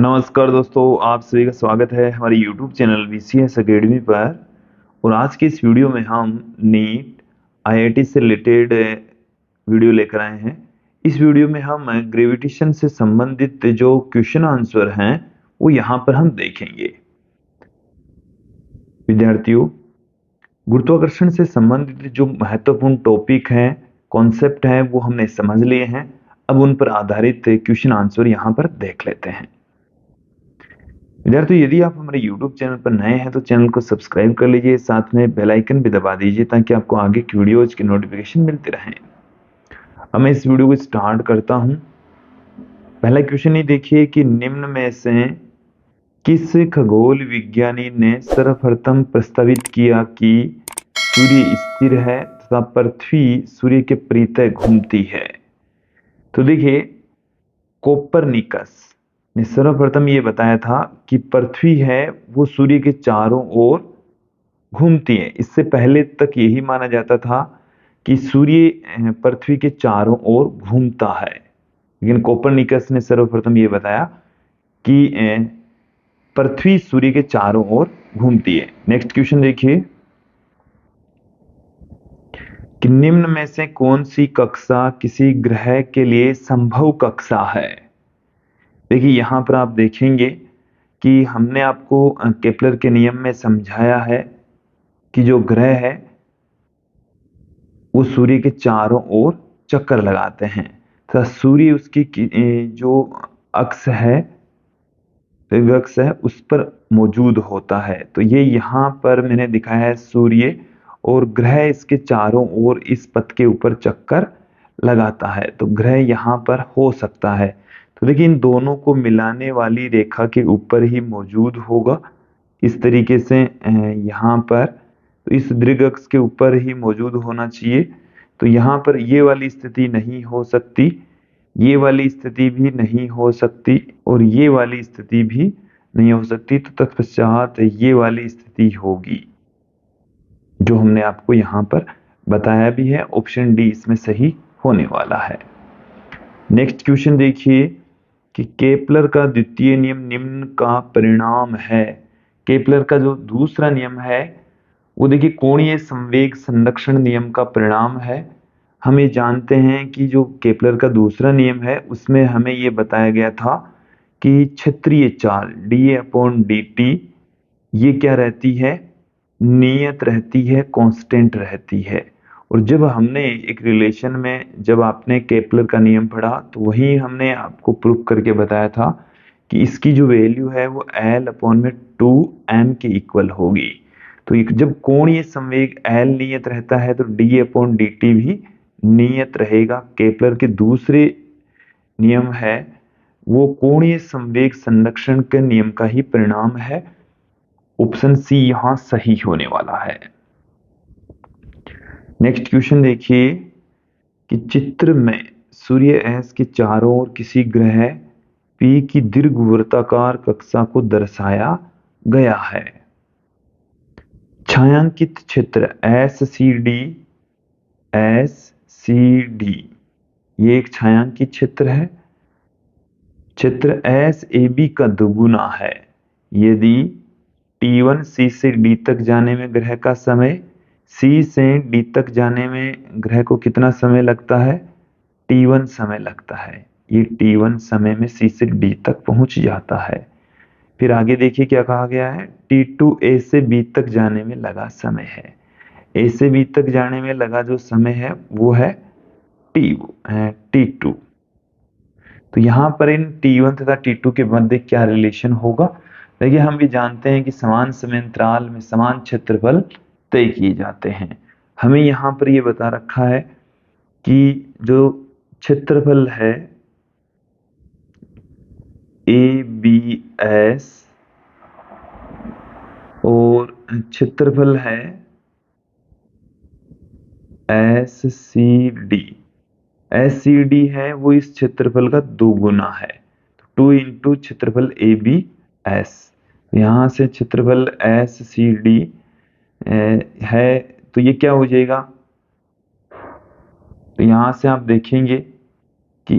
नमस्कार दोस्तों, आप सभी का स्वागत है हमारे YouTube चैनल VCS एकेडमी पर। और आज की इस वीडियो में हम नीट IIT से रिलेटेड वीडियो लेकर आए हैं। इस वीडियो में हम ग्रेविटेशन से संबंधित जो क्वेश्चन आंसर हैं वो यहाँ पर हम देखेंगे। विद्यार्थियों, गुरुत्वाकर्षण से संबंधित जो महत्वपूर्ण टॉपिक हैं, कॉन्सेप्ट हैं, वो हमने समझ लिए हैं। अब उन पर आधारित क्वेश्चन आंसर यहाँ पर देख लेते हैं। विद्यार्थियों, यदि आप हमारे YouTube चैनल पर नए हैं तो चैनल को सब्सक्राइब कर लीजिए, साथ में बेल आइकन भी दबा दीजिए ताकि आपको आगे की वीडियोज की नोटिफिकेशन मिलती रहे। अब मैं इस वीडियो को स्टार्ट करता हूं। पहला क्वेश्चन ये देखिए कि निम्न में से किस खगोल विज्ञानी ने सर्वप्रथम प्रस्तावित किया कि सूर्य स्थिर है तथा पृथ्वी सूर्य के परितः घूमती है। तो देखिए, कोपरनिकस ने सर्वप्रथम ये बताया था कि पृथ्वी है वो सूर्य के चारों ओर घूमती है। इससे पहले तक यही माना जाता था कि सूर्य पृथ्वी के चारों ओर घूमता है, लेकिन कोपरनिकस ने सर्वप्रथम ये बताया कि पृथ्वी सूर्य के चारों ओर घूमती है। नेक्स्ट क्वेश्चन देखिए कि निम्न में से कौन सी कक्षा किसी ग्रह के लिए संभव कक्षा है। देखिए, यहां पर आप देखेंगे कि हमने आपको केपलर के नियम में समझाया है कि जो ग्रह है वो सूर्य के चारों ओर चक्कर लगाते हैं तथा सूर्य उसकी जो अक्ष है, अक्ष है, उस पर मौजूद होता है। तो ये यहाँ पर मैंने दिखाया है सूर्य, और ग्रह इसके चारों ओर इस पथ के ऊपर चक्कर लगाता है। तो ग्रह यहाँ पर हो सकता है। तो देखिए, इन दोनों को मिलाने वाली रेखा के ऊपर ही मौजूद होगा। इस तरीके से यहाँ पर तो इस दीर्घ अक्ष के ऊपर ही मौजूद होना चाहिए। तो यहाँ पर ये वाली स्थिति नहीं हो सकती, ये वाली स्थिति भी नहीं हो सकती, और ये वाली स्थिति भी नहीं हो सकती। तो तत्पश्चात ये वाली स्थिति होगी जो हमने आपको यहाँ पर बताया भी है। ऑप्शन डी इसमें सही होने वाला है। नेक्स्ट क्वेश्चन देखिए कि केपलर का द्वितीय नियम निम्न का परिणाम है। केपलर का जो दूसरा नियम है वो देखिए कोणीय संवेग संरक्षण नियम का परिणाम है। हम ये जानते हैं कि जो केपलर का दूसरा नियम है उसमें हमें ये बताया गया था कि क्षेत्रीय चाल dA/dt ये क्या रहती है, नियत रहती है, कांस्टेंट रहती है। और जब हमने एक रिलेशन में जब आपने केपलर का नियम पढ़ा तो वही हमने आपको प्रूफ करके बताया था कि इसकी जो वैल्यू है वो L/2m के इक्वल होगी। तो जब कोणीय संवेग L नियत रहता है तो dA/dt भी नियत रहेगा। केपलर के दूसरे नियम है वो कोणीय संवेग संरक्षण के नियम का ही परिणाम है। ऑप्शन सी यहां सही होने वाला है। नेक्स्ट क्वेश्चन देखिए कि चित्र में सूर्य एस के चारों ओर किसी ग्रह P की दीर्घवृत्ताकार कक्षा को दर्शाया गया है। छायांकित क्षेत्र SCD ये एक छायांकित क्षेत्र है। क्षेत्र SAB का दुगुना है। यदि T1 C से D तक जाने में ग्रह का समय C से D तक जाने में ग्रह को कितना समय लगता है, T1 समय लगता है। ये T1 समय में C से D तक पहुंच जाता है। फिर आगे देखिए क्या कहा गया है, T2 A से B तक जाने में लगा समय है। A से B तक जाने में लगा जो समय है वो है T2। तो यहाँ पर इन T1 तथा T2 के मध्य क्या रिलेशन होगा। देखिए, हम भी जानते हैं कि समान समय अंतराल में समान क्षेत्रफल तय किए जाते हैं। हमें यहाँ पर ये बता रखा है कि जो क्षेत्रफल है ABS और क्षेत्रफल है SCD है वो इस क्षेत्रफल का दोगुना है। तो 2 इंटू क्षेत्रफल ABS। यहां से क्षेत्रफल SCD है तो ये क्या हो जाएगा, तो यहां से आप देखेंगे कि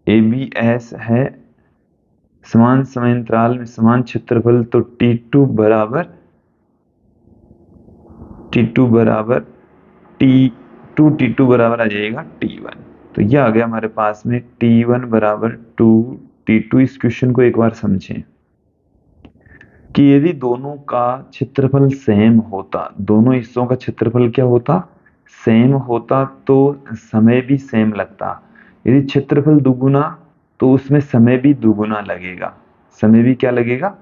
ABS है समान समयांतराल में समान क्षेत्रफल, तो T2 बराबर T2 बराबर आ जाएगा T1। तो ये आ गया हमारे पास में T1 बराबर 2T2। इस क्वेश्चन को एक बार समझें कि यदि दोनों का क्षेत्रफल सेम होता, दोनों हिस्सों का क्षेत्रफल क्या होता, सेम होता, तो समय भी सेम लगता। यदि क्षेत्रफल दुगुना, तो उसमें समय भी दुगुना लगेगा। समय भी क्या लगेगा,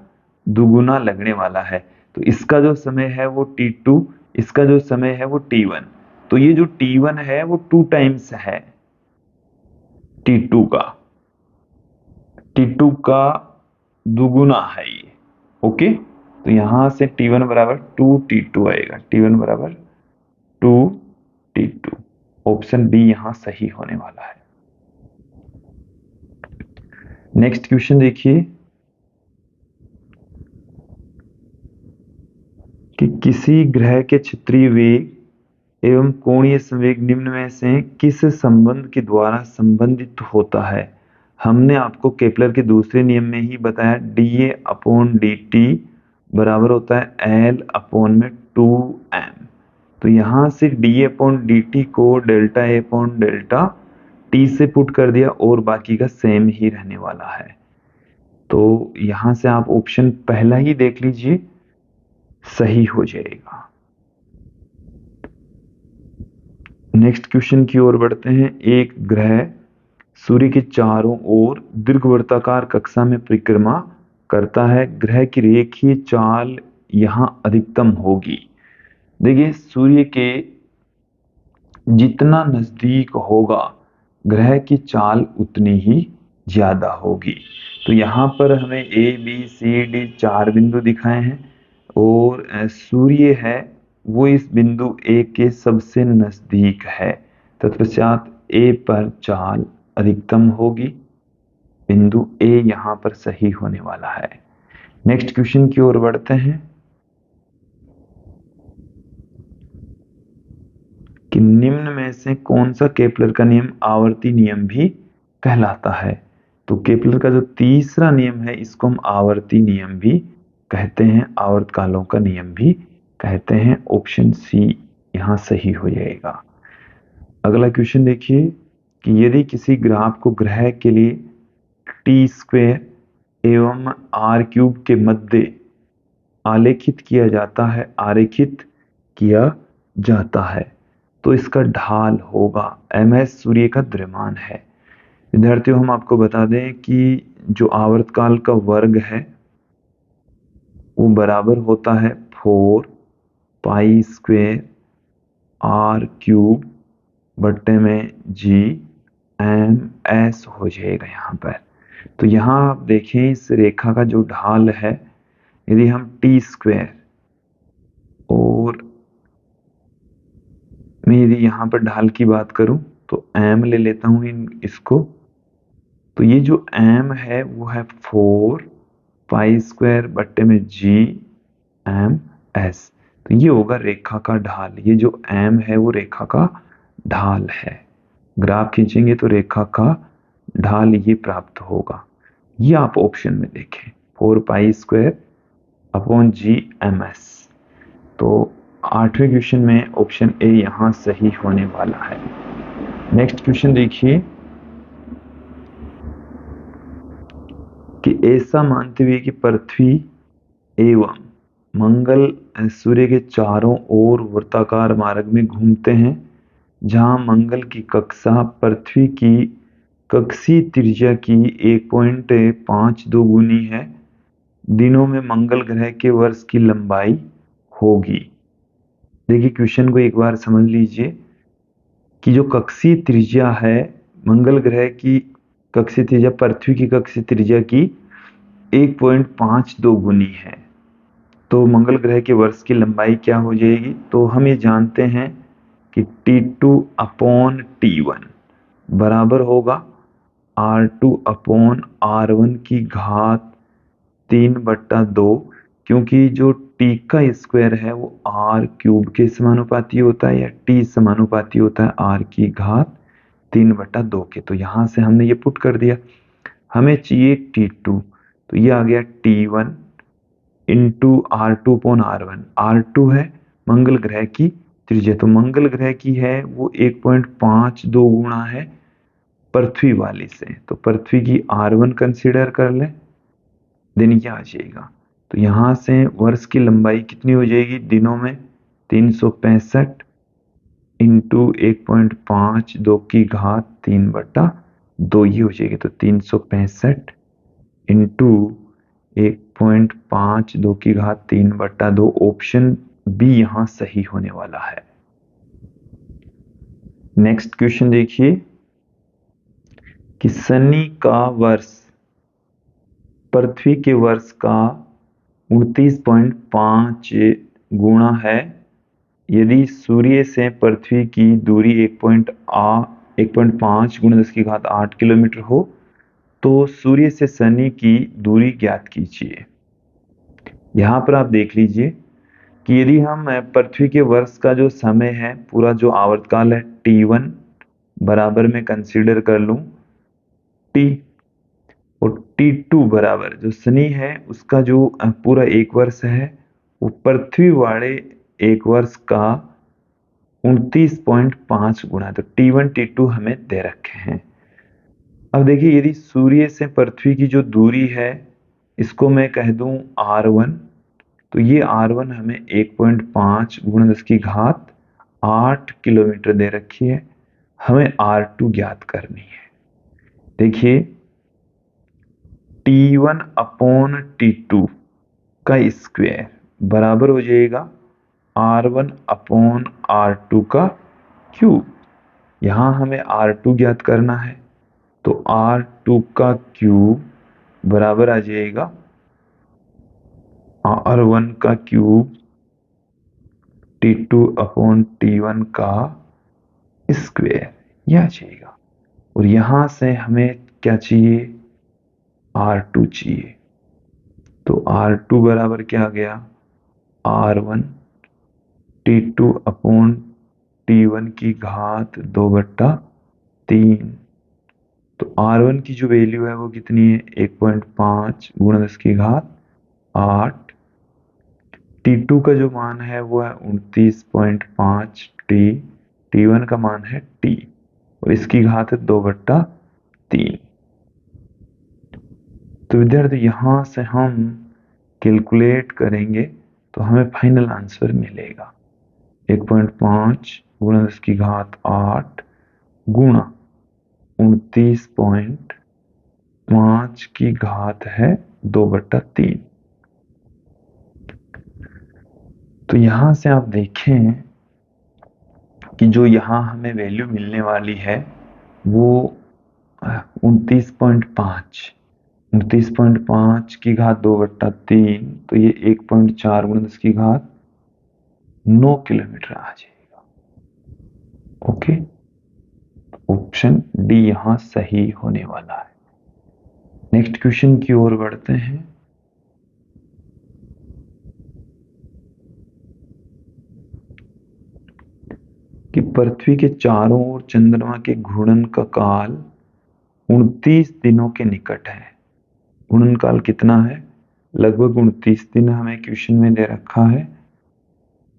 दुगुना लगने वाला है। तो इसका जो समय है वो T2, इसका जो समय है वो T1। तो ये जो T1 है वो 2 टाइम्स है T2 का, T2 का दुगुना है ये। ओके, तो यहां से T1 बराबर 2T2 आएगा। T1 बराबर 2T2। ऑप्शन बी यहां सही होने वाला है। नेक्स्ट क्वेश्चन देखिए कि किसी ग्रह के क्षेत्रीय वेग एवं कोणीय संवेग निम्न में से किस संबंध के द्वारा संबंधित होता है। हमने आपको केपलर के दूसरे नियम में ही बताया, dA/dt बराबर होता है L/2m। तो यहां से dA/dt को ΔA/ΔT से पुट कर दिया और बाकी का सेम ही रहने वाला है। तो यहां से आप ऑप्शन पहला ही देख लीजिए, सही हो जाएगा। नेक्स्ट क्वेश्चन की ओर बढ़ते हैं। एक ग्रह सूर्य के चारों ओर दीर्घवृत्ताकार कक्षा में परिक्रमा करता है। ग्रह की रेखीय चाल यहां अधिकतम होगी। देखिए, सूर्य के जितना नजदीक होगा ग्रह की चाल उतनी ही ज्यादा होगी। तो यहाँ पर हमें ABCD 4 बिंदु दिखाए हैं और सूर्य है वो इस बिंदु A के सबसे नजदीक है। तत्पश्चात A पर चाल अधिकतम होगी। बिंदु A यहाँ पर सही होने वाला है। नेक्स्ट क्वेश्चन की ओर बढ़ते हैं कि निम्न में से कौन सा केपलर का नियम आवर्ती नियम भी कहलाता है। तो केपलर का जो तीसरा नियम है इसको हम आवर्ती नियम भी कहते हैं, आवर्तकालों का नियम भी कहते हैं। ऑप्शन सी यहां सही हो जाएगा। अगला क्वेश्चन देखिए कि यदि किसी ग्राफ को ग्रह के लिए T² एवं R³ के मध्य आलेखित किया जाता है, आरेखित किया जाता है, तो इसका ढाल होगा ms सूर्य का द्रव्यमान है। विद्यार्थियों, हम आपको बता दें कि जो आवर्तकाल का वर्ग है वो बराबर होता है 4π² R³ बट्टे में G/ms हो जाएगा यहाँ पर। तो यहाँ आप देखें इस रेखा का जो ढाल है, यदि हम T² और मैं यदि यहाँ पर ढाल की बात करूं तो m ले लेता हूं इसको। तो ये जो m है वो है 4π² बट्टे में G/ms। तो ये होगा रेखा का ढाल। ये जो m है वो रेखा का ढाल है। ग्राफ खींचेंगे तो रेखा का ढाल ये प्राप्त होगा। ये आप ऑप्शन में देखें 4π² G/ms। तो 8वें क्वेश्चन में ऑप्शन ए यहां सही होने वाला है। नेक्स्ट क्वेश्चन देखिए कि ऐसा मानते हुए कि पृथ्वी एवं मंगल सूर्य के चारों ओर वृत्ताकार मार्ग में घूमते हैं, जहां मंगल की कक्षा पृथ्वी की कक्षीय त्रिज्या की 1.52 गुनी है, दिनों में मंगल ग्रह के वर्ष की लंबाई होगी। देखिए, क्वेश्चन को एक बार समझ लीजिए कि जो कक्षीय त्रिज्या है मंगल ग्रह की कक्षीय त्रिज्या पृथ्वी की कक्षीय त्रिज्या की 1.52 गुनी है, तो मंगल ग्रह के वर्ष की लंबाई क्या हो जाएगी। तो हम ये जानते हैं कि T2/T1 बराबर होगा R2/R1 की घात 3/2, क्योंकि जो T का स्क्वायर है वो R³ के समानुपाती होता है या T समानुपाती होता है R की घात 3/2 के। तो यहां से हमने ये पुट कर दिया। हमें चाहिए T2। तो ये आ गया T1 इंटू R2/R1। R2 है मंगल ग्रह की त्रिज्या, तो मंगल ग्रह की है वो 1.52 गुणा है पृथ्वी वाली से, तो पृथ्वी की R1 कंसीडर कर ले, दिन ये आ जाएगा। तो यहां से वर्ष की लंबाई कितनी हो जाएगी दिनों में, 365 इंटू 1.52 की घात 3/2 ये हो जाएगी। तो 365 इंटू 1.52 की घात 3/2, ऑप्शन बी यहां सही होने वाला है। नेक्स्ट क्वेश्चन देखिए कि शनि का वर्ष पृथ्वी के वर्ष का 29.5 गुणा है यदि सूर्य से पृथ्वी की दूरी 1.5 गुणा 10 की घात 8 किलोमीटर हो, तो सूर्य से शनि की दूरी ज्ञात कीजिए। यहां पर आप देख लीजिए कि यदि हम पृथ्वी के वर्ष का जो समय है, पूरा जो आवर्तकाल है T1 बराबर में कंसीडर कर लूं T, और T2 बराबर जो शनि है उसका जो पूरा एक वर्ष है वो पृथ्वी वाले एक वर्ष का 29.5 गुणा, तो T1 T2 हमें दे रखे हैं। अब देखिए यदि सूर्य से पृथ्वी की जो दूरी है इसको मैं कह दूं R1, तो ये R1 हमें 1.5 गुणा 10 की घात 8 किलोमीटर दे रखी है। हमें R2 ज्ञात करनी है। देखिए T1/T2 का स्क्वायर बराबर हो जाएगा R1/R2 का क्यूब। यहां हमें R2 ज्ञात करना है, तो R2 का क्यूब बराबर आ जाएगा R1 का क्यूब T2/T1 का स्क्वायर, यह आ जाएगा। और यहां से हमें क्या चाहिए, R2 चाहिए। तो R2 बराबर क्या आ गया, R1 T2/T1 की घात 2/3। तो R1 की जो वैल्यू है वो कितनी है, 1.5 गुणा 10 की घात 8। T2 का जो मान है वो है 29.5 T, T1 का मान है T, और इसकी घात है 2/3। तो विद्यार्थी यहां से हम कैलकुलेट करेंगे तो हमें फाइनल आंसर मिलेगा 1.5 गुणा 10 की घात 8 गुणा 29.5 की घात है 2/3। तो यहां से आप देखें कि जो यहां हमें वैल्यू मिलने वाली है वो 29.5 की घात 2/3, तो ये 1.4 गुणा 10 की घात 9 किलोमीटर आ जाएगा। ओके, ऑप्शन डी यहां सही होने वाला है। नेक्स्ट क्वेश्चन की ओर बढ़ते हैं। कि पृथ्वी के चारों ओर चंद्रमा के घूर्णन का काल 29 दिनों के निकट है। घूर्णन काल कितना है, लगभग 29 दिन हमें क्वेश्चन में दे रखा है।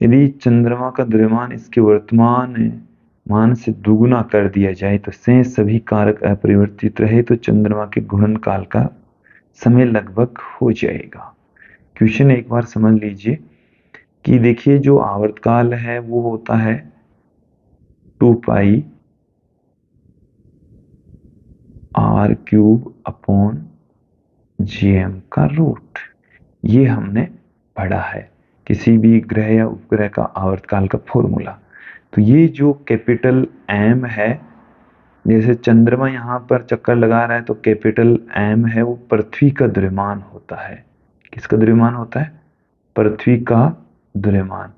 यदि चंद्रमा का द्रव्यमान इसके वर्तमान मान से दुगुना कर दिया जाए तो शेष सभी कारक अपरिवर्तित रहे तो चंद्रमा के घूर्णन काल का समय लगभग हो जाएगा। क्वेश्चन एक बार समझ लीजिए कि देखिए जो आवर्तकाल है वो होता है 2 पाई R³/gm का रूट। ये हमने पढ़ा है किसी भी ग्रह या उपग्रह का आवर्तकाल का फॉर्मूला। तो ये जो कैपिटल M है, जैसे चंद्रमा यहाँ पर चक्कर लगा रहा है तो कैपिटल M है वो पृथ्वी का द्रव्यमान होता है। किसका द्रव्यमान होता है, पृथ्वी का द्रव्यमान।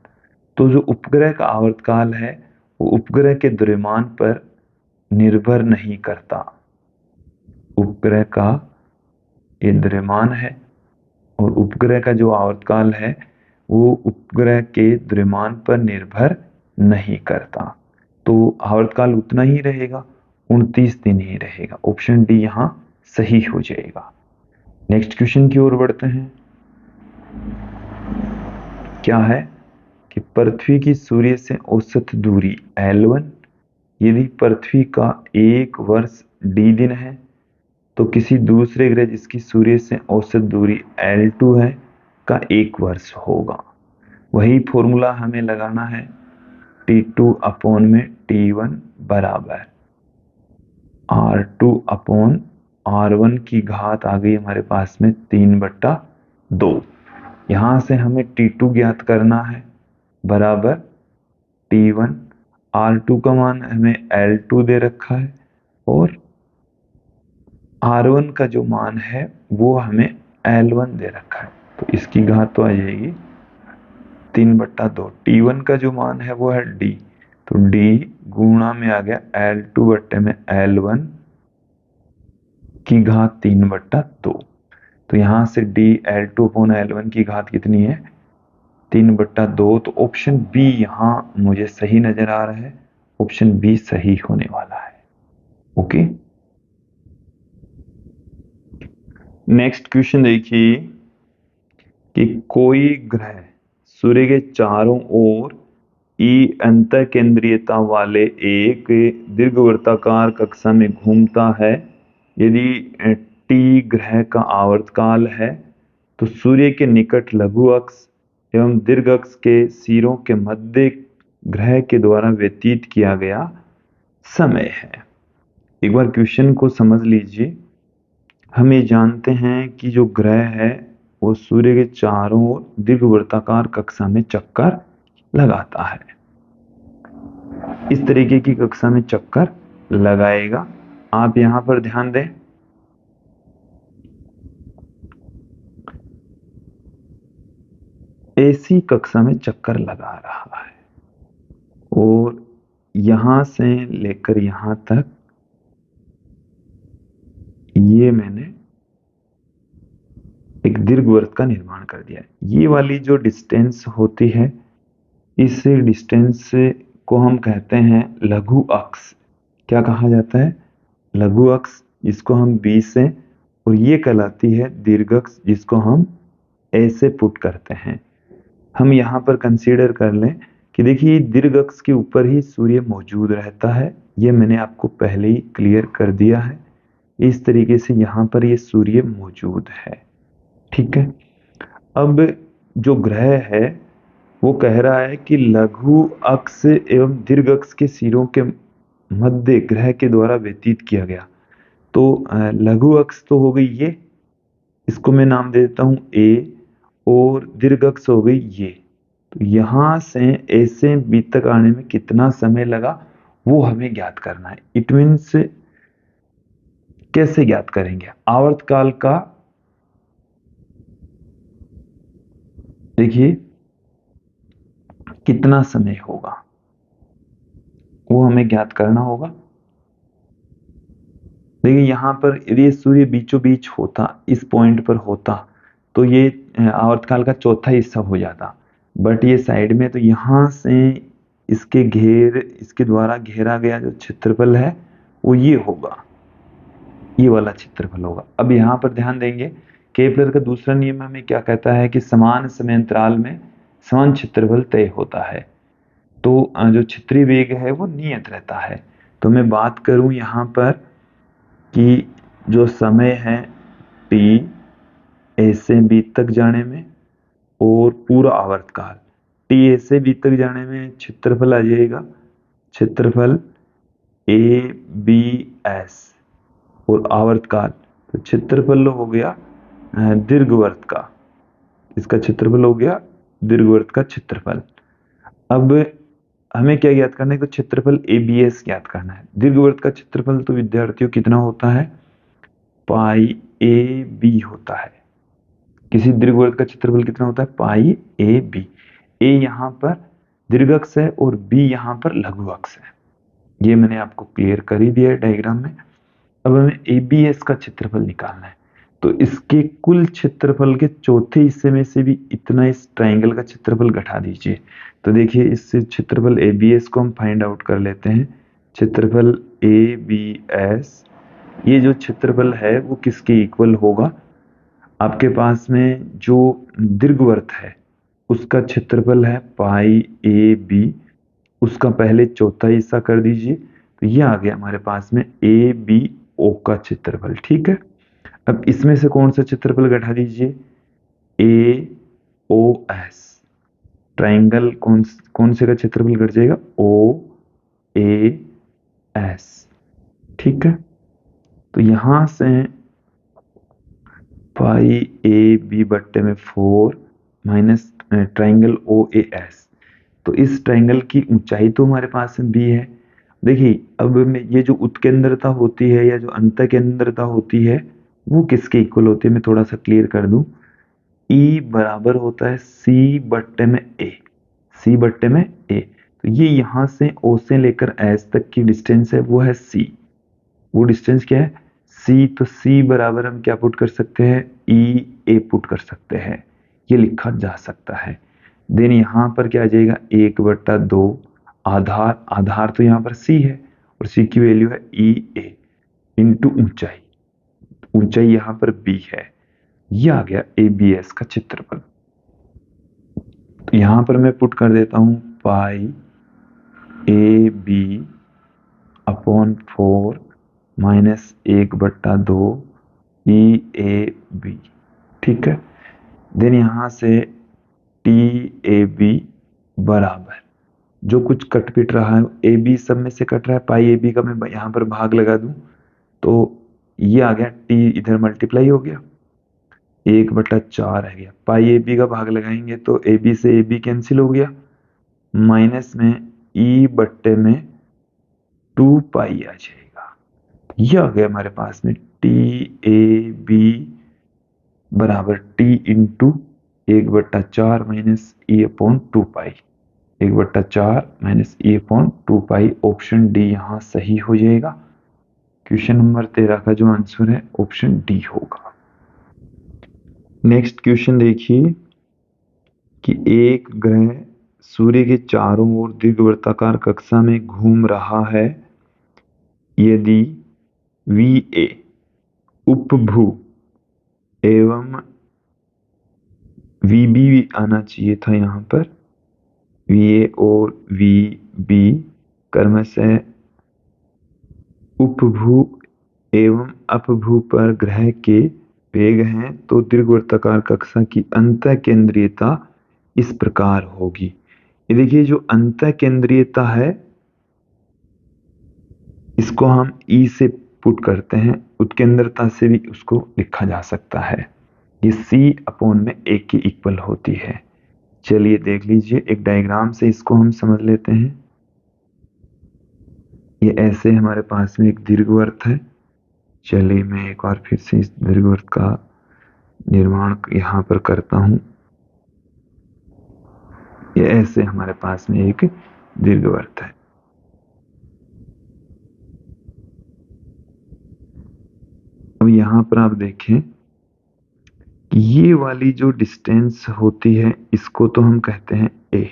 तो जो उपग्रह का आवर्तकाल है वो उपग्रह के द्रव्यमान पर निर्भर नहीं करता। उपग्रह का ये द्रव्यमान है और उपग्रह का जो आवर्तकाल है वो उपग्रह के द्रव्यमान पर निर्भर नहीं करता। तो आवर्तकाल उतना ही रहेगा, 29 दिन ही रहेगा। ऑप्शन डी यहाँ सही हो जाएगा। नेक्स्ट क्वेश्चन की ओर बढ़ते हैं। क्या है कि पृथ्वी की सूर्य से औसत दूरी L1, यदि पृथ्वी का एक वर्ष D दिन है, तो किसी दूसरे ग्रह जिसकी सूर्य से औसत दूरी L2 है का एक वर्ष होगा। वही फॉर्मूला हमें लगाना है, T2 अपॉन में T1 बराबर R2 अपॉन R1 की घात आ गई हमारे पास में 3/2। यहां से हमें T2 ज्ञात करना है बराबर T1। R2 का मान हमें L2 दे रखा है और R1 का जो मान है वो हमें L1 दे रखा है, तो इसकी घात तो आ जाएगी 3/2। T1 का जो मान है वो है D, तो D गुणा में आ गया L2 बट्टे में L1 की घात 3/2। तो यहां से D L2 अपॉन L1 की घात कितनी है, 3/2। तो ऑप्शन बी यहां मुझे सही नजर आ रहा है, ऑप्शन बी सही होने वाला है। ओके, नेक्स्ट क्वेश्चन देखिए कि कोई ग्रह सूर्य के चारों ओर ई अंत केंद्रीयता वाले एक दीर्घवृत्ताकार कक्षा में घूमता है। यदि टी ग्रह का आवर्तकाल है तो सूर्य के निकट लघु अक्ष एवं दीर्घ अक्ष के सिरों के मध्य ग्रह के द्वारा व्यतीत किया गया समय है। एक बार क्वेश्चन को समझ लीजिए। हम ये जानते हैं कि जो ग्रह है वो सूर्य के चारों ओर दीर्घवृत्ताकार कक्षा में चक्कर लगाता है। इस तरीके की कक्षा में चक्कर लगाएगा। आप यहां पर ध्यान दें, ऐसी कक्षा में चक्कर लगा रहा है और यहां से लेकर यहां तक ये मैंने एक दीर्घवृत्त का निर्माण कर दिया है। ये वाली जो डिस्टेंस होती है, इस डिस्टेंस को हम कहते हैं लघु अक्ष। क्या कहा जाता है, लघु अक्ष, जिसको हम बी से, और ये कहलाती है दीर्घ अक्ष, जिसको हम ए से पुट करते हैं। हम यहाँ पर कंसीडर कर लें कि देखिए दीर्घ अक्ष के ऊपर ही सूर्य मौजूद रहता है। ये मैंने आपको पहले ही क्लियर कर दिया है। इस तरीके से यहाँ पर ये सूर्य मौजूद है। ठीक है, अब जो ग्रह है वो कह रहा है कि लघु अक्ष एवं दीर्घ अक्ष के सिरों के मध्य ग्रह के द्वारा व्यतीत किया गया। तो लघु अक्ष तो हो गई ये, इसको मैं नाम दे देता हूं ए, और दीर्घ अक्ष हो गई ये। तो यहां से ए से बी तक आने में कितना समय लगा वो हमें ज्ञात करना है। इट मीन्स कैसे ज्ञात करेंगे, आवर्तकाल का देखिए कितना समय होगा वो हमें ज्ञात करना होगा। देखिए यहां पर यदि ये सूर्य बीचों बीच होता, इस पॉइंट पर होता, तो ये आवर्तकाल का चौथा हिस्सा हो जाता। बट ये साइड में, तो यहां से इसके द्वारा घेरा गया जो क्षेत्रफल है वो ये होगा, ये वाला क्षेत्रफल होगा। अब यहाँ पर ध्यान देंगे, केपलर का दूसरा नियम हमें क्या कहता है कि समान समय अंतराल में समान क्षेत्रफल तय होता है। तो जो क्षेत्रीय वेग है वो नियत रहता है। तो मैं बात करूं यहाँ पर कि जो समय है t ए से बी तक जाने में, और पूरा आवर्तकाल t ए से बी तक जाने में क्षेत्रफल आ जाएगा, क्षेत्रफल ए बी एस, और आवर्तकाल, तो क्षेत्रफल हो गया दीर्घवृत्त का, इसका क्षेत्रफल हो गया दीर्घवृत्त का क्षेत्रफल। अब हमें क्या ज्ञात करना है, तो क्षेत्रफल ABS ज्ञात करना है। दीर्घवृत्त का क्षेत्रफल तो विद्यार्थियों कितना होता है, पाई ए बी होता है। किसी दीर्घवृत्त का क्षेत्रफल कितना होता है, पाई ए बी। ए यहाँ पर दीर्घ अक्ष है और बी यहाँ पर लघु अक्ष है। ये मैंने आपको क्लियर कर ही दिया है डायग्राम में। अब हमें ABS का क्षेत्रफल निकालना है, तो इसके कुल क्षेत्रफल के चौथे हिस्से में से भी इतना इस ट्राइंगल का क्षेत्रफल घटा दीजिए। तो देखिए इस क्षेत्रफल ABS को हम फाइंड आउट कर लेते हैं। क्षेत्रफल ABS, ये जो क्षेत्रफल है वो किसके इक्वल होगा, आपके पास में जो दीर्घवृत्त है उसका क्षेत्रफल है पाई ए बी, उसका पहले चौथा हिस्सा कर दीजिए, तो ये आ गया हमारे पास में ए बी ओ का क्षेत्रफल। ठीक है, अब इसमें से कौन सा क्षेत्रफल घटा दीजिए, ए ओ एस। ट्राइंगल कौन से का क्षेत्रफल घट जाएगा, ओ ए एस। ठीक है, तो यहां से पाई ए बी बट्टे में 4 minus triangle O A S. तो इस ट्राइंगल की ऊंचाई तो हमारे पास में बी है। देखिए अब ये जो उत्केंद्रता होती है या जो अंतकेंद्रता होती है वो किसके इक्वल होती है, मैं थोड़ा सा क्लियर कर दूं। ई बराबर होता है सी बट्टे में ए, सी बट्टे में ए। तो ये यहां से ओ से लेकर एस तक की डिस्टेंस है, वो है सी। वो डिस्टेंस क्या है, सी। तो सी बराबर हम क्या पुट कर सकते हैं, ई ए पुट कर सकते हैं, ये लिखा जा सकता है। देन यहां पर क्या आ जाएगा, 1/2 आधार, आधार तो यहाँ पर सी है और सी की वैल्यू है ई ए इंटू ऊंचाई, ऊंचाई यहाँ पर बी है। ये आ गया ए बी एस का क्षेत्रफल। तो यहां पर मैं पुट कर देता हूं pi A B upon 4 minus 1/2 E A B. ठीक है, देन यहां से टी ए बी बराबर जो कुछ कट पिट रहा है ए बी सब में से कट रहा है, पाई ए बी का मैं यहां पर भाग लगा दूं तो ये आ गया, टी इधर मल्टीप्लाई हो गया, 1/4 रह गया। पाई ए बी का भाग लगाएंगे तो ए बी से ए बी कैंसिल हो गया, माइनस में ई बट्टे में 2 पाई आ जाएगा। ये आ गया हमारे पास में टी ए बी बराबर टी इंटू 1/4 माइनस ई अपॉन 2 पाई, 1/4 माइनस ई अपॉन 2 पाई। ऑप्शन डी यहाँ सही हो जाएगा। क्वेश्चन नंबर 13 का जो आंसर है ऑप्शन डी होगा। नेक्स्ट क्वेश्चन देखिए कि एक ग्रह सूर्य के चारों ओर दीर्घवृत्ताकार कक्षा में घूम रहा है यदि वी ए उपभू एवं वी बी आना चाहिए था यहाँ पर, वी ए और वी बी क्रमशः उपभू एवं अपभू पर ग्रह के वेग हैं तो दीर्घवृत्ताकार कक्षा की अंतः केंद्रीयता इस प्रकार होगी। ये देखिए जो अंतः केंद्रीयता है इसको हम ई से पुट करते हैं, उत्केंद्रता से भी उसको लिखा जा सकता है। ये सी अपॉन में ए के इक्वल होती है। चलिए देख लीजिए एक डायग्राम से इसको हम समझ लेते हैं। ये ऐसे हमारे पास में एक दीर्घवृत्त है। चलिए मैं एक बार फिर से इस दीर्घवृत्त का निर्माण यहाँ पर करता हूं। ये ऐसे हमारे पास में एक दीर्घवृत्त है। अब यहाँ पर आप देखें कि ये वाली जो डिस्टेंस होती है इसको तो हम कहते हैं ए,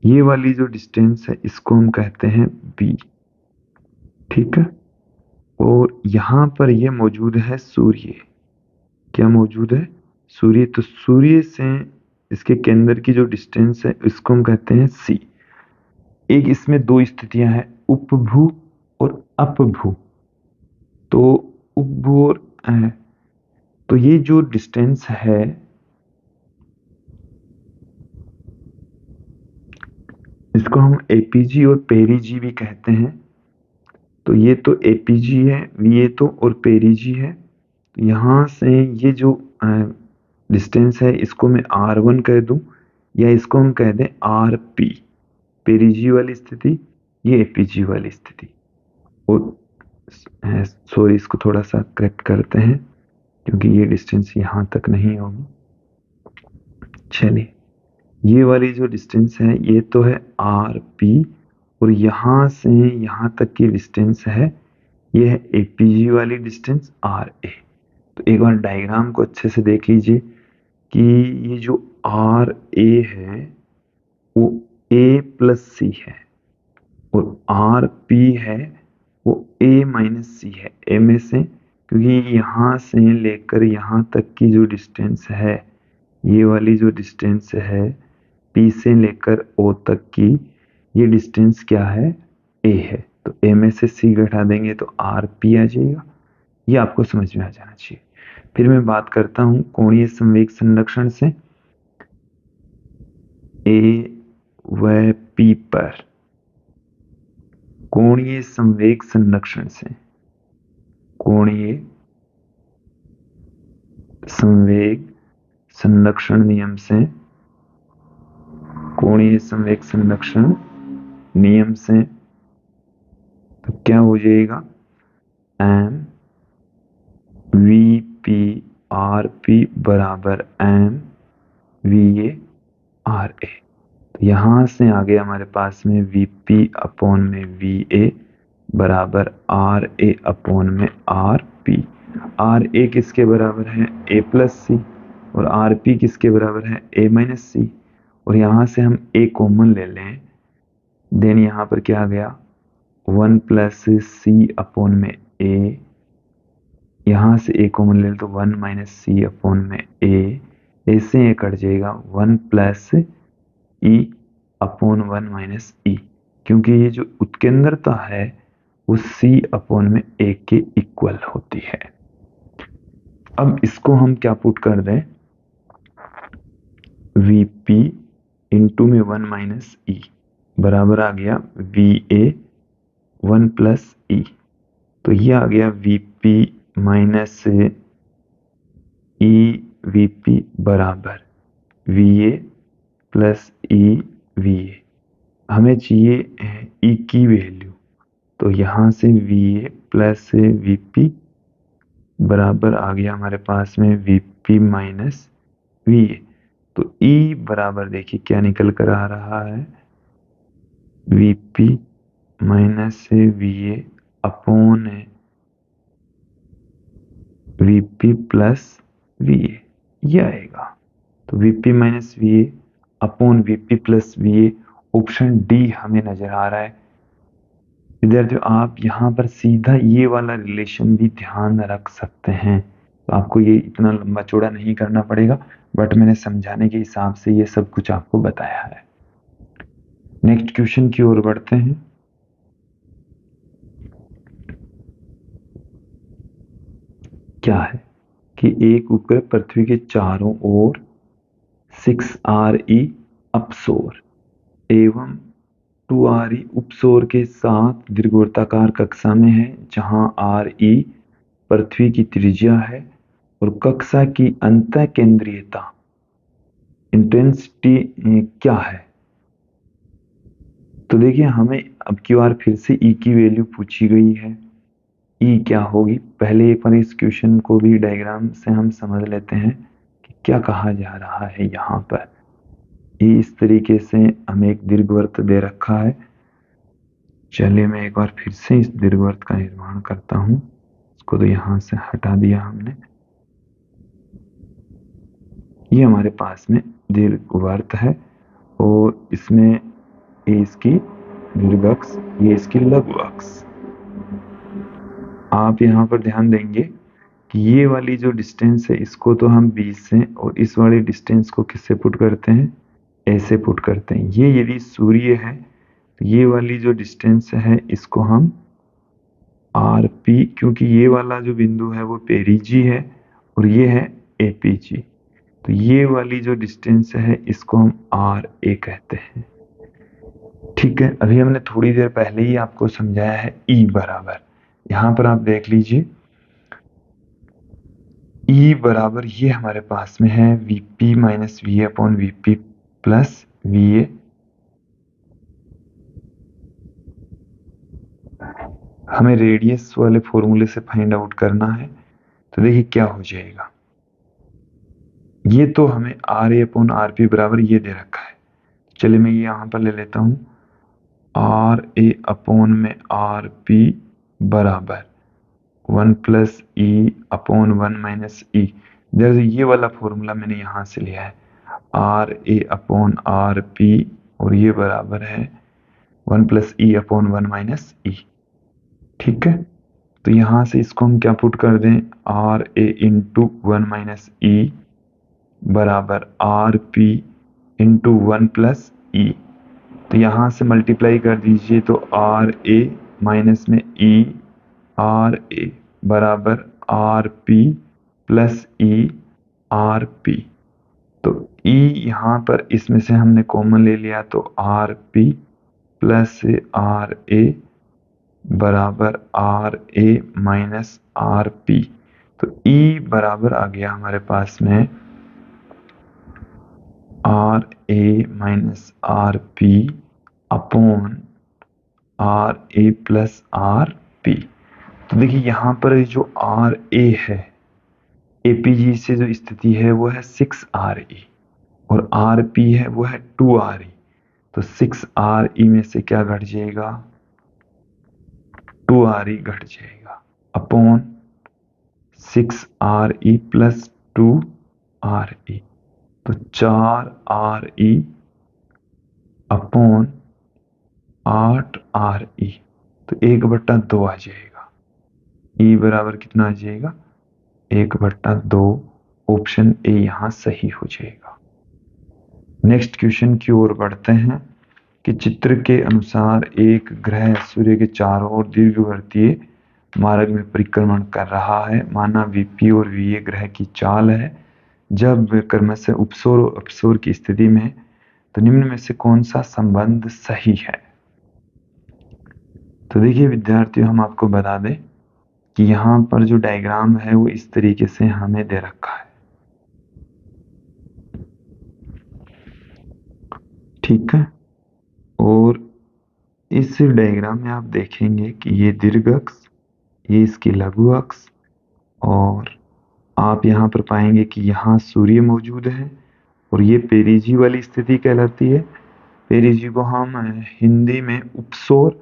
ये वाली जो डिस्टेंस है इसको हम कहते हैं बी। ठीक है, और यहां पर ये मौजूद है सूर्य। क्या मौजूद है, सूर्य। तो सूर्य से इसके केंद्र की जो डिस्टेंस है इसको हम कहते हैं सी। एक इसमें दो स्थितियां हैं, उपभू और अपभू। तो उपभू और तो ये जो डिस्टेंस है इसको हम एपीजी और पेरीजी भी कहते हैं। तो ये तो एपीजी है, ये तो और पेरीजी है। यहां से ये जो डिस्टेंस है इसको मैं R1 कह दूं या इसको हम कह दें RP, पेरीजी वाली स्थिति, ये एपीजी वाली स्थिति। और सॉरी इसको थोड़ा सा करेक्ट करते हैं क्योंकि ये डिस्टेंस यहां तक नहीं होगी। चलिए ये वाली जो डिस्टेंस है ये तो है RP और यहां से यहां तक की डिस्टेंस है ये है एपीजी वाली डिस्टेंस RA। तो एक बार डायग्राम को अच्छे से देख लीजिए कि ये जो RA है वो A प्लस सी है और RP है वो A माइनस सी है। A में से क्योंकि यहाँ से लेकर यहाँ तक की जो डिस्टेंस है, ये वाली जो डिस्टेंस है P से लेकर O तक की, ये डिस्टेंस क्या है? A है। तो A में से C घटा देंगे तो RP आ जाएगा। ये आपको समझ में आ जाना चाहिए। फिर मैं बात करता हूं कोणीय संवेग संरक्षण से। A व P पर कोणीय संवेग संरक्षण से, कोणीय संवेग संरक्षण नियम से, कोणीय संवेग संरक्षण नियम से, तो क्या हो जाएगा? M VP RP बराबर M VA RA। तो यहां से आगे हमारे पास में VP अपॉन में VA बराबर RA अपॉन में RP। RA किसके बराबर है? A plus C। और RP किसके बराबर है? A minus C। और यहां से हम A कॉमन ले लें, देन यहां पर क्या आ गया? 1 प्लस C अपॉन में A। यहां से A कॉमन ले तो 1 माइनस C अपॉन में A। ऐसे ये कट जाएगा 1 plus E upon 1 minus E, क्योंकि ये जो उत्केंद्रता है वो C अपॉन में A के इक्वल होती है। अब इसको हम क्या पुट कर दें? VP इंटू में 1 माइनस E बराबर आ गया VA 1 प्लस E। तो ये आ गया VP माइनस E VP बराबर VA प्लस E VA। हमें चाहिए E की वैल्यू, तो यहां से VA प्लस VP बराबर आ गया हमारे पास में VP माइनस VA। तो E बराबर देखिए क्या निकल कर आ रहा है? VP minus VA upon VP plus VA, ये आएगा। तो VP minus VA upon VP plus VA, option D हमें नजर आ रहा है। विद्यार्थियों, आप यहाँ पर सीधा ये वाला रिलेशन भी ध्यान रख सकते हैं। तो आपको ये इतना लंबा चौड़ा नहीं करना पड़ेगा, बट मैंने समझाने के हिसाब से ये सब कुछ आपको बताया है। नेक्स्ट क्वेश्चन की ओर बढ़ते हैं। क्या है कि एक उपग्रह पृथ्वी के चारों ओर 6RE अपसौर एवं 2RE उपसौर के साथ दीर्घवृत्ताकार कक्षा में है, जहां RE पृथ्वी की त्रिज्या है और कक्षा की अंतः केंद्रीयता इंटेंसिटी क्या है? तो देखिए हमें अब की बार फिर से E की वैल्यू पूछी गई है। E क्या होगी? पहले एक बार इस क्वेश्चन को भी डायग्राम से हम समझ लेते हैं कि क्या कहा जा रहा है। यहाँ पर ये इस तरीके से हमें एक दीर्घवृत्त दे रखा है। चलिए मैं एक बार फिर से इस दीर्घवृत्त का निर्माण करता हूं। इसको तो यहां से हटा दिया हमने। ये हमारे पास में दीर्घवृत्त है और इसमें ये इसकी दीर्घ अक्ष, ये इसकी लघु अक्ष। आप यहाँ पर ध्यान देंगे कि ये वाली जो डिस्टेंस है इसको तो हम 20 से, और इस वाली डिस्टेंस को किससे पुट करते हैं? ऐसे पुट करते हैं। ये यदि सूर्य है तो ये वाली जो डिस्टेंस है इसको हम RP, क्योंकि ये वाला जो बिंदु है वो पेरिजी है और ये है APG, तो ये वाली जो डिस्टेंस है इसको हम RA कहते हैं। ठीक है, अभी हमने थोड़ी देर पहले ही आपको समझाया है E बराबर। यहां पर आप देख लीजिए E बराबर ये हमारे पास में है VP minus VA upon VP plus VA। हमें रेडियस वाले फॉर्मूले से फाइंड आउट करना है। तो देखिए क्या हो जाएगा, ये तो हमें RA अपॉन RP बराबर ये दे रखा है। चलिए मैं ये यहां पर ले लेता हूं, RA अपॉन में RP बराबर 1 plus E upon 1 minus E। जैसे ये वाला फॉर्मूला मैंने यहां से लिया है, RA अपॉन RP, और ये बराबर है 1 plus E upon 1 minus E। ठीक है, तो यहां से इसको हम क्या पुट कर दें, आर ए इंटू 1 - ई बराबर आर पी इंटू 1 + ई। तो यहां से मल्टीप्लाई कर दीजिए तो आर ए माइनस में ई आर ए बराबर are P plus E R P. तो ई यहाँ पर इसमें से हमने कॉमन ले लिया तो R P plus R A बराबर R A minus R P. तो ई बराबर आ गया हमारे पास में R A minus R P upon R A plus R P. तो देखिए यहाँ पर जो आर ए है, एपीजी से जो स्थिति है वो है 6 RE और आर पी है वो है 2 RE। तो 6 RE में से क्या घट जाएगा, 2 RE घट जाएगा अपॉन 6 RE प्लस 2 RE। तो 4 RE अपॉन 8 RE। तो 1/2 आ जाएगा। ई बराबर कितना आ जाएगा, 1/2। ऑप्शन ए यहां सही हो जाएगा। नेक्स्ट क्वेश्चन की ओर बढ़ते हैं कि चित्र के अनुसार एक ग्रह सूर्य के चारों ओर दीर्घवृत्तीय मार्ग में परिक्रमण कर रहा है। माना वीपी और वीए ग्रह की चाल है जब वे क्रमशः उपसौर और अपसौर की स्थिति में है। तो निम्न में से कौन सा संबंध सही है। तो देखिए विद्यार्थियों, हम आपको बता दें कि यहाँ पर जो डायग्राम है वो इस तरीके से हमें दे रखा है, ठीक है। और इस डायग्राम में आप देखेंगे कि ये दीर्घ अक्ष, ये इसकी लघु अक्ष, और आप यहाँ पर पाएंगे कि यहाँ सूर्य मौजूद है और ये पेरिजी वाली स्थिति कहलाती है। पेरिजी को हम हिंदी में उपसौर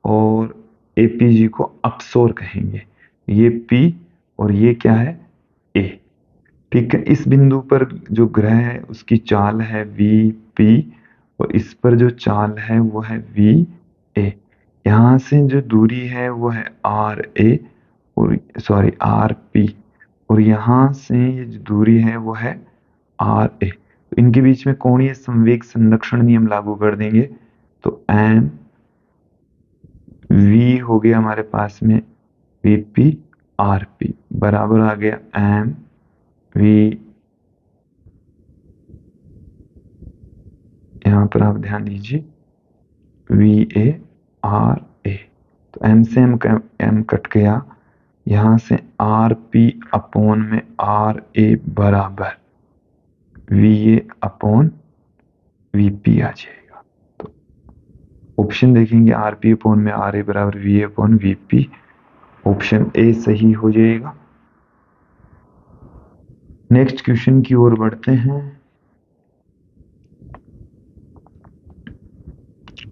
और एपीजी को अपसौर कहेंगे। ये पी और ये क्या है, ए, ठीक है। इस बिंदु पर जो ग्रह है उसकी चाल है वी पी और इस पर जो चाल है वो है वी ए। यहाँ से जो दूरी है वो है आर ए और सॉरी आर पी, और यहाँ से ये जो दूरी है वो है आर ए। इनके बीच में कोणीय संवेग संरक्षण नियम लागू कर देंगे तो एम वी हो गया हमारे पास में वी पी आर पी बराबर आ गया एम वी, यहां पर आप ध्यान दीजिए वी ए आर ए। तो एम से एम कट गया, यहां से आर पी अपॉन में आर ए बराबर V A upon V P आ जाएगा। तो ऑप्शन देखेंगे आर पी अपॉन में आर ए बराबर V A upon V P. Option A सही हो जाएगा। नेक्स्ट क्वेश्चन की ओर बढ़ते हैं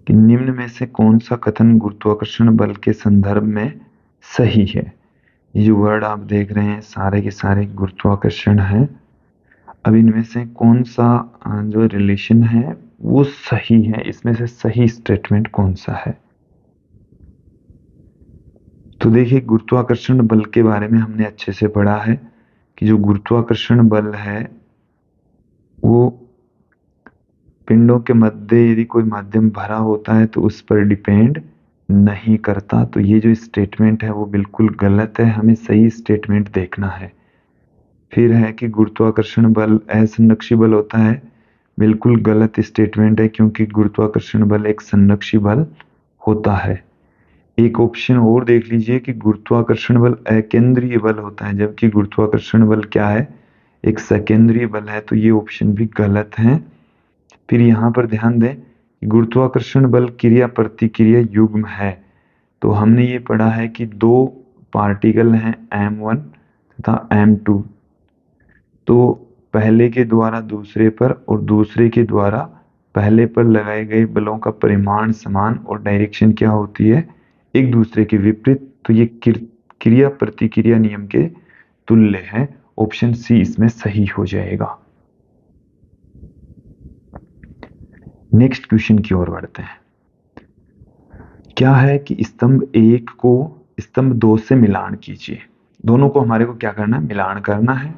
कि निम्न में से कौन सा कथन गुरुत्वाकर्षण बल के संदर्भ में सही है। ये जो वर्ड आप देख रहे हैं सारे के सारे गुरुत्वाकर्षण है। अब इनमें से कौन सा जो रिलेशन है वो सही है, इसमें से सही स्टेटमेंट कौन सा है। तो देखिए गुरुत्वाकर्षण बल के बारे में हमने अच्छे से पढ़ा है कि जो गुरुत्वाकर्षण बल है वो पिंडों के मध्य यदि कोई माध्यम भरा होता है तो उस पर डिपेंड नहीं करता। तो ये जो स्टेटमेंट है वो बिल्कुल गलत है, हमें सही स्टेटमेंट देखना है। फिर है कि गुरुत्वाकर्षण बल असंरक्षी बल होता है, बिल्कुल गलत स्टेटमेंट है क्योंकि गुरुत्वाकर्षण बल एक संरक्षी बल होता है। एक ऑप्शन और देख लीजिए कि गुरुत्वाकर्षण बल अकेंद्रीय बल होता है जबकि गुरुत्वाकर्षण बल क्या है, एक सकेंद्रीय बल है। तो ये ऑप्शन भी गलत है। फिर यहाँ पर ध्यान दें कि गुरुत्वाकर्षण बल क्रिया प्रतिक्रिया युग्म है। तो हमने ये पढ़ा है कि दो पार्टिकल हैं m1 तथा m2, तो पहले के द्वारा दूसरे पर और दूसरे के द्वारा पहले पर लगाए गए बलों का परिमाण समान और डायरेक्शन क्या होती है, एक दूसरे के विपरीत। तो ये क्रिया प्रतिक्रिया नियम के तुल्य है। ऑप्शन सी इसमें सही हो जाएगा। नेक्स्ट क्वेश्चन की ओर बढ़ते हैं। क्या है कि स्तंभ 1 को स्तंभ 2 से मिलान कीजिए। दोनों को हमारे को क्या करना है, मिलान करना है।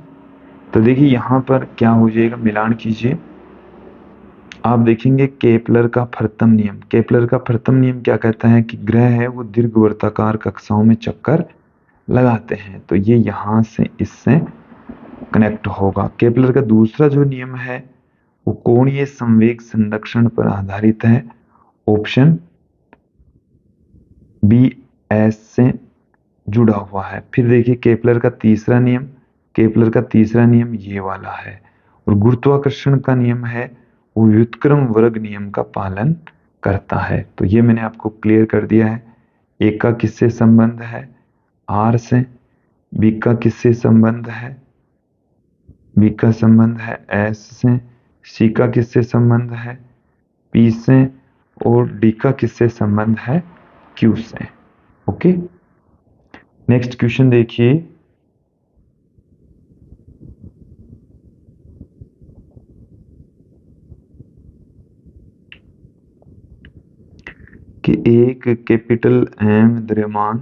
तो देखिए यहाँ पर क्या हो जाएगा, मिलान कीजिए। आप देखेंगे केपलर का प्रथम नियम, केपलर का प्रथम नियम क्या कहता है कि ग्रह है वो दीर्घवृत्ताकार कक्षाओं में चक्कर लगाते हैं। तो ये यहाँ से इससे कनेक्ट होगा। केपलर का दूसरा जो नियम है वो कोणीय संवेग संरक्षण पर आधारित है। ऑप्शन बी एस से जुड़ा हुआ है। फिर देखिए केपलर का तीसरा नियम, केपलर का तीसरा नियम ये वाला है। और गुरुत्वाकर्षण का नियम है वो व्युत्क्रम वर्ग नियम का पालन करता है। तो ये मैंने आपको क्लियर कर दिया है। ए का किससे संबंध है, आर से। बी का किससे संबंध है, बी का संबंध है एस से। सी का किससे संबंध है, पी से। और डी का किससे संबंध है, क्यू से। ओके, नेक्स्ट क्वेश्चन देखिए। कि एक कैपिटल एम द्रव्यमान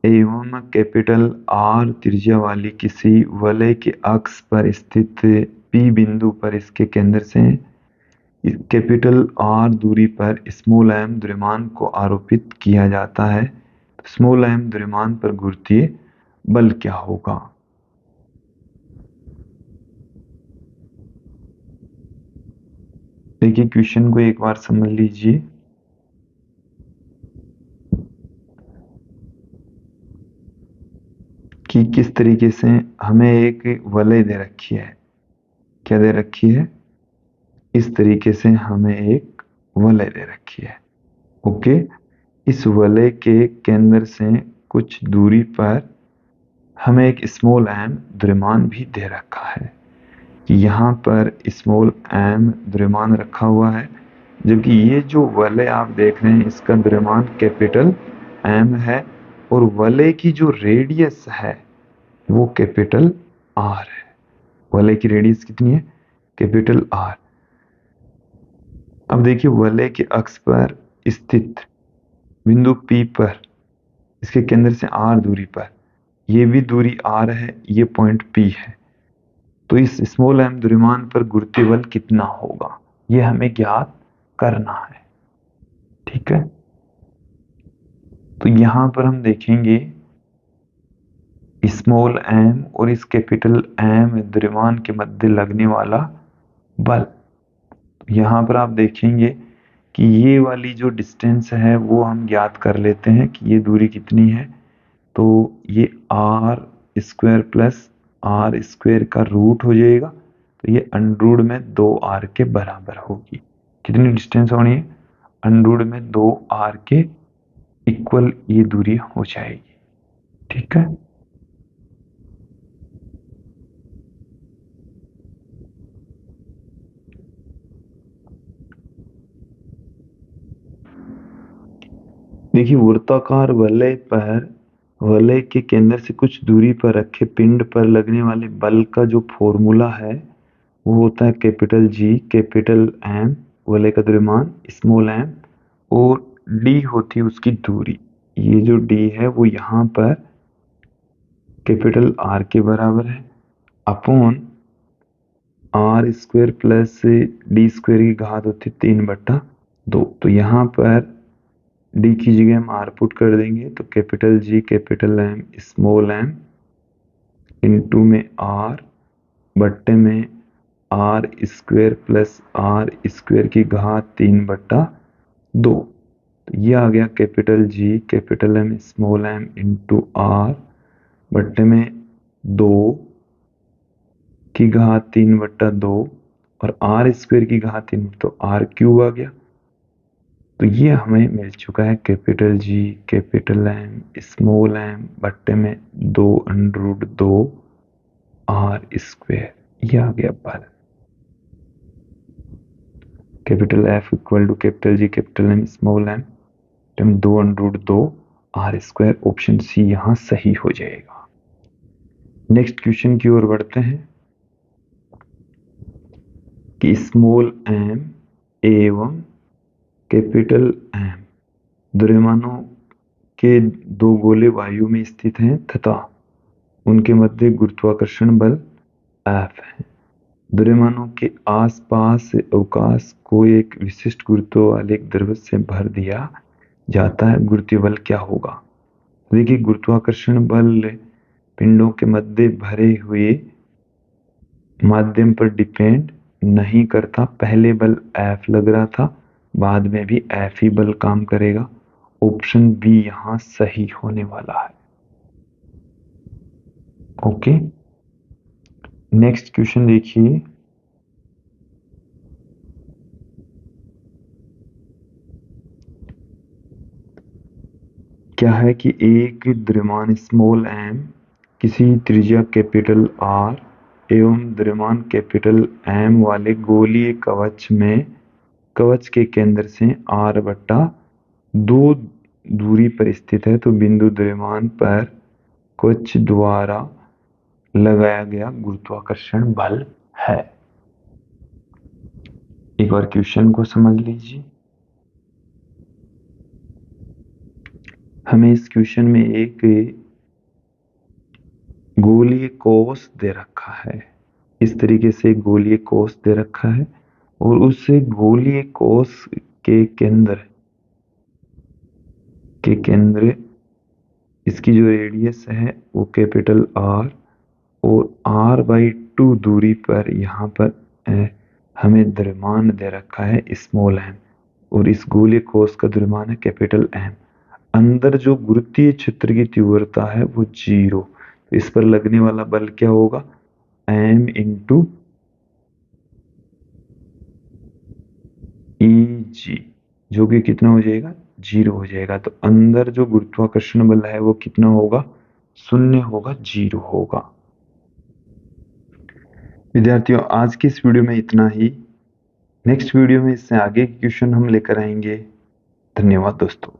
एवं कैपिटल आर त्रिज्या वाली किसी वलय के अक्ष पर स्थित पी बिंदु पर इसके केंद्र से कैपिटल आर दूरी पर स्मॉल एम द्रव्यमान को आरोपित किया जाता है। तो स्मॉल एम द्रव्यमान पर गुरुत्वीय बल क्या होगा। देखिए क्वेश्चन को एक बार समझ लीजिए। कि किस तरीके से हमें एक वलय दे रखी है, क्या दे रखी है, इस तरीके से हमें एक वलय दे रखी है। ओके, इस वलय के केंद्र से कुछ दूरी पर हमें एक स्मॉल एम द्रव्यमान भी दे रखा है। यहाँ पर स्मॉल एम द्रव्यमान रखा हुआ है, जबकि ये जो वलय आप देख रहे हैं इसका द्रव्यमान कैपिटल एम है और वलय की जो रेडियस है वो कैपिटल आर है। वलय की रेडियस कितनी है, कैपिटल आर। अब देखिए वलय के अक्ष पर स्थित बिंदु P पर इसके केंद्र से r दूरी पर, ये भी दूरी r है, ये पॉइंट P है। तो इस स्मॉल m द्रव्यमान पर गुरुत्वीय बल कितना होगा, ये हमें ज्ञात करना है। ठीक है, तो यहां पर हम देखेंगे स्मॉल m और इस कैपिटल M द्रव्यमान के मध्य लगने वाला बल। यहां पर आप देखेंगे कि ये वाली जो डिस्टेंस है वो हम ज्ञात कर लेते हैं कि ये दूरी कितनी है। तो ये R square plus R square का रूट हो जाएगा। तो ये अंडरूट में 2r के बराबर होगी। कितनी डिस्टेंस होनी है, अंडरूट में 2r के इक्वल ये दूरी हो जाएगी। ठीक है, देखिए वृत्ताकार वलय पर वलय के केंद्र से कुछ दूरी पर रखे पिंड पर लगने वाले बल का जो फॉर्मूला है वो होता है कैपिटल जी कैपिटल एम, वलय का द्रव्यमान स्मॉल एम, और डी होती है उसकी दूरी। ये जो डी है वो यहाँ पर कैपिटल आर के बराबर है upon R square plus D square की घात होती है 3/2। तो यहाँ पर डी की जगह हम आर पुट कर देंगे तो capital G capital M small M into में आर बट्टे में R square plus R square की घात 3/2। तो ये आ गया capital G capital M small M into R बट्टे में 2 की घात 3/2 और आर स्क्वायर की घात 3, तो आर क्यूब आ गया। तो ये हमें मिल चुका है capital G capital M small M बट्टे में 2√2 आर स्क्वायर, ये आ गया बल। Capital F equal to capital G capital M small M 2√2 R square. Option C यहां सही हो जाएगा। नेक्स्ट क्वेश्चन की ओर बढ़ते हैं कि स्मॉल एम एवं कैपिटल एम द्रव्यमानों के दो गोले वायु में स्थित हैं तथा उनके मध्य गुरुत्वाकर्षण बल F है। द्रव्यमानों के आसपास अवकाश को एक विशिष्ट गुरुत्व वाले एक द्रव से भर दिया जाता है, गुरुत्वीय बल क्या होगा? देखिए, गुरुत्वाकर्षण बल पिंडों के मध्य भरे हुए माध्यम पर डिपेंड नहीं करता। पहले बल F लग रहा था, बाद में भी F ही बल काम करेगा। ऑप्शन बी यहां सही होने वाला है। ओके, नेक्स्ट क्वेश्चन देखिए। क्या है कि एक द्रव्यमान स्मॉल m किसी त्रिज्या कैपिटल R एवं द्रव्यमान कैपिटल M वाले गोलीय कवच में कवच के केंद्र से r/2 दूरी पर स्थित है, तो बिंदु द्रव्यमान पर कवच द्वारा लगाया गया गुरुत्वाकर्षण बल है। एक बार क्वेश्चन को समझ लीजिए। हमें इस क्वेश्चन में एक गोलीय कोश दे रखा है, इस तरीके से गोलीय कोश दे रखा है और उस गोलीय कोश के केंद्र इसकी जो रेडियस है वो कैपिटल R और r/2 दूरी पर यहाँ पर हमें द्रव्यमान दे रखा है स्मॉल m और इस गोलीय कोश का द्रव्यमान है कैपिटल M। अंदर जो गुरुत्वीय क्षेत्र की तीव्रता है वो 0, इस पर लगने वाला बल क्या होगा? m इंटू Eg, जो कि कितना हो जाएगा? 0 हो जाएगा। तो अंदर जो गुरुत्वाकर्षण बल है वो कितना होगा? 0 होगा, 0 होगा। विद्यार्थियों, आज की इस वीडियो में इतना ही। नेक्स्ट वीडियो में इससे आगे के क्वेश्चन हम लेकर आएंगे। धन्यवाद दोस्तों।